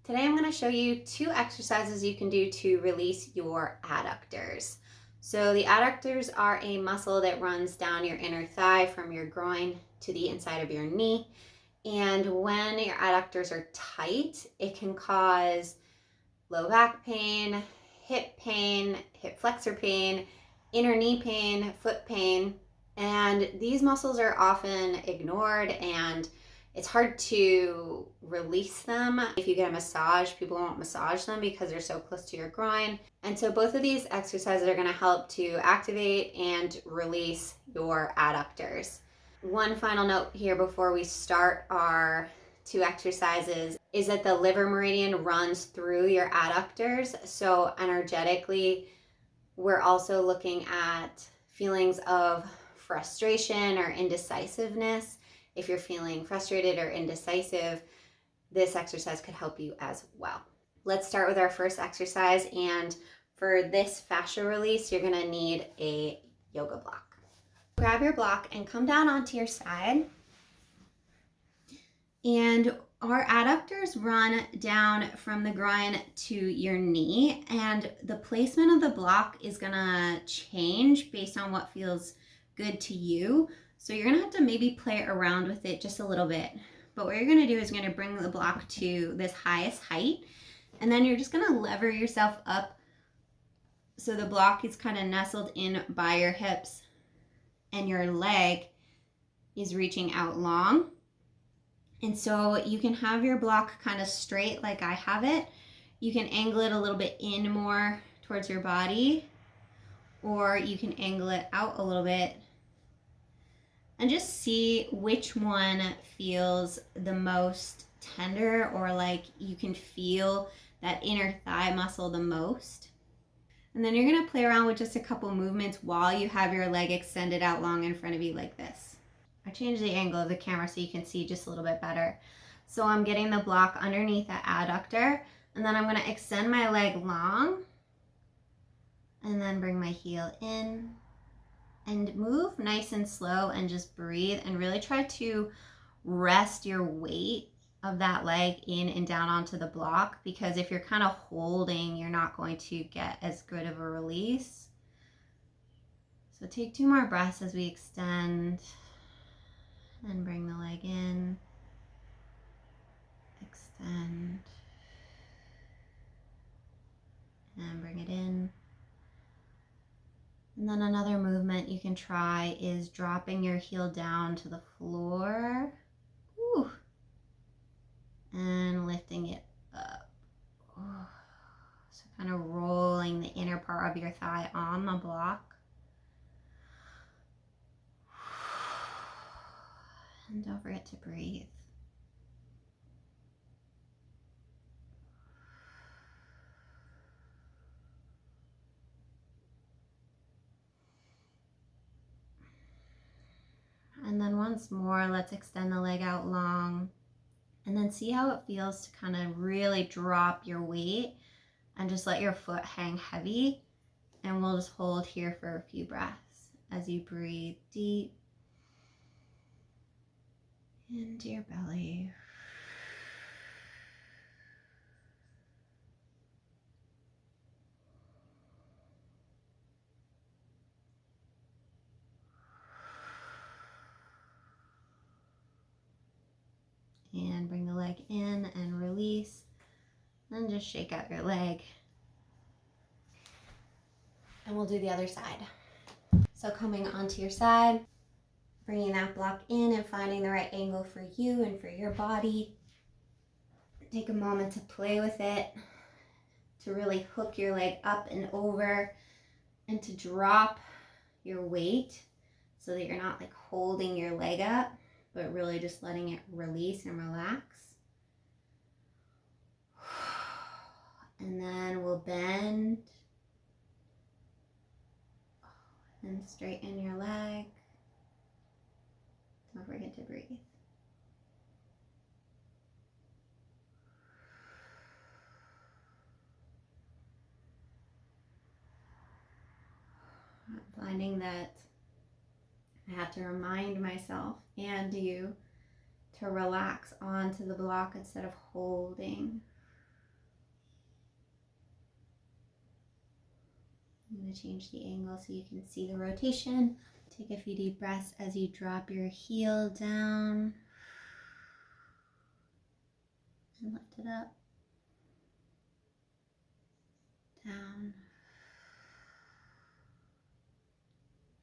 Today I'm going to show you 2 exercises you can do to release your adductors. So the adductors are a muscle that runs down your inner thigh from your groin to the inside of your knee. And when your adductors are tight, it can cause low back pain, hip flexor pain, inner knee pain, foot pain. And these muscles are often ignored and it's hard to release them. If you get a massage, people won't massage them because they're so close to your groin. And so both of these exercises are going to help to activate and release your adductors. One final note here before we start our 2 exercises is that the liver meridian runs through your adductors. So energetically, we're also looking at feelings of frustration or indecisiveness. If you're feeling frustrated or indecisive, this exercise could help you as well. Let's start with our first exercise. And for this fascia release, you're gonna need a yoga block. Grab your block and come down onto your side. And our adductors run down from the groin to your knee, and the placement of the block is gonna change based on what feels good to you. So you're gonna have to maybe play around with it just a little bit. But what you're gonna do is you're gonna bring the block to this highest height, and then you're just gonna lever yourself up so the block is kind of nestled in by your hips and your leg is reaching out long. And so you can have your block kind of straight like I have it. You can angle it a little bit in more towards your body, or you can angle it out a little bit and just see which one feels the most tender, or like you can feel that inner thigh muscle the most. And then you're gonna play around with just a couple movements while you have your leg extended out long in front of you like this. I changed the angle of the camera so you can see just a little bit better. So I'm getting the block underneath the adductor, and then I'm going to extend my leg long and then bring my heel in and move nice and slow and just breathe and really try to rest your weight of that leg in and down onto the block, because if you're kind of holding, you're not going to get as good of a release. So take 2 more breaths as we extend. And bring the leg in, extend, and bring it in. And then another movement you can try is dropping your heel down to the floor. Whew. And lifting it up. So kind of rolling the inner part of your thigh on the block. And don't forget to breathe. And then once more, let's extend the leg out long. And then see how it feels to kind of really drop your weight and just let your foot hang heavy. And we'll just hold here for a few breaths as you breathe deep into your belly. And bring the leg in and release. Then just shake out your leg. And we'll do the other side. So coming onto your side, bringing that block in and finding the right angle for you and for your body. Take a moment to play with it, to really hook your leg up and over, and to drop your weight so that you're not like holding your leg up, but really just letting it release and relax. And then we'll bend and straighten your leg. Don't forget to breathe. I'm finding that I have to remind myself and you to relax onto the block instead of holding. going to change the angle so you can see the rotation. Take a few deep breaths as you drop your heel down and lift it up, down,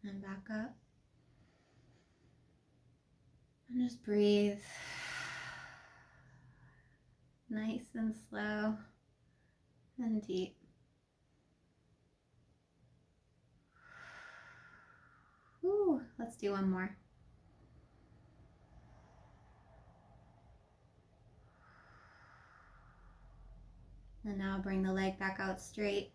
and back up. And just breathe nice and slow and deep. Ooh, let's do one more. And now bring the leg back out straight.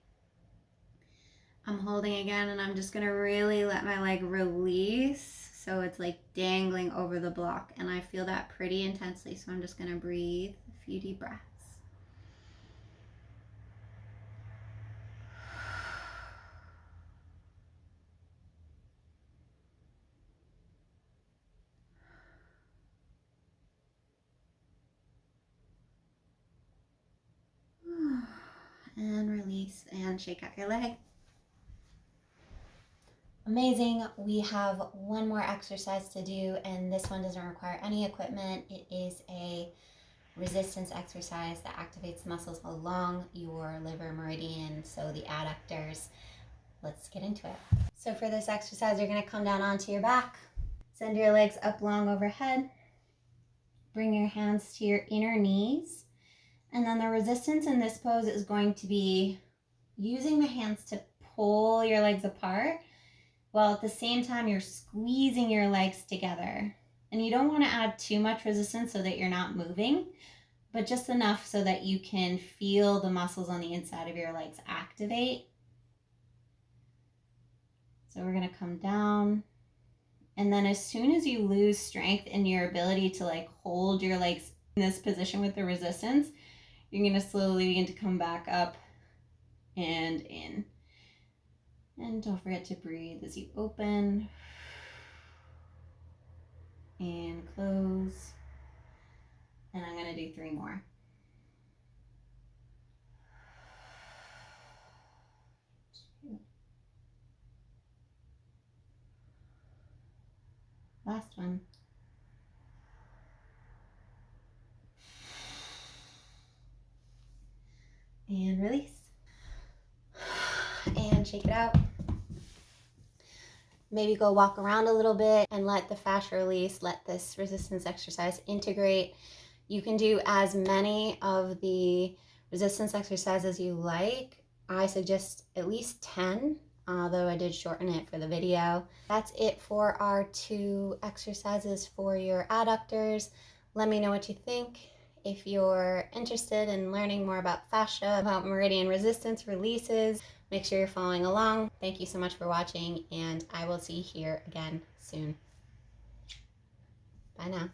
I'm holding again, and I'm just gonna really let my leg release so it's like dangling over the block, and I feel that pretty intensely, so I'm just gonna breathe a few deep breaths. And release and shake out your leg. Amazing. We have one more exercise to do, and this one doesn't require any equipment. It is a resistance exercise that activates muscles along your liver meridian, so the adductors. Let's get into it. So for this exercise, you're going to come down onto your back, send your legs up long overhead, bring your hands to your inner knees, and then the resistance in this pose is going to be using the hands to pull your legs apart, while at the same time you're squeezing your legs together. And you don't want to add too much resistance so that you're not moving, but just enough so that you can feel the muscles on the inside of your legs activate. So we're going to come down, and then as soon as you lose strength in your ability to like hold your legs in this position with the resistance, you're going to slowly begin to come back up and in. And don't forget to breathe as you open and close. And I'm going to do 3 more. Last one. And release. And shake it out. Maybe go walk around a little bit and let the fascia release, let this resistance exercise integrate. You can do as many of the resistance exercises as you like. I suggest at least 10, although I did shorten it for the video. That's it for our 2 exercises for your adductors. Let me know what you think. If you're interested in learning more about fascia, about meridian resistance releases, make sure you're following along. Thank you so much for watching, and I will see you here again soon. Bye now.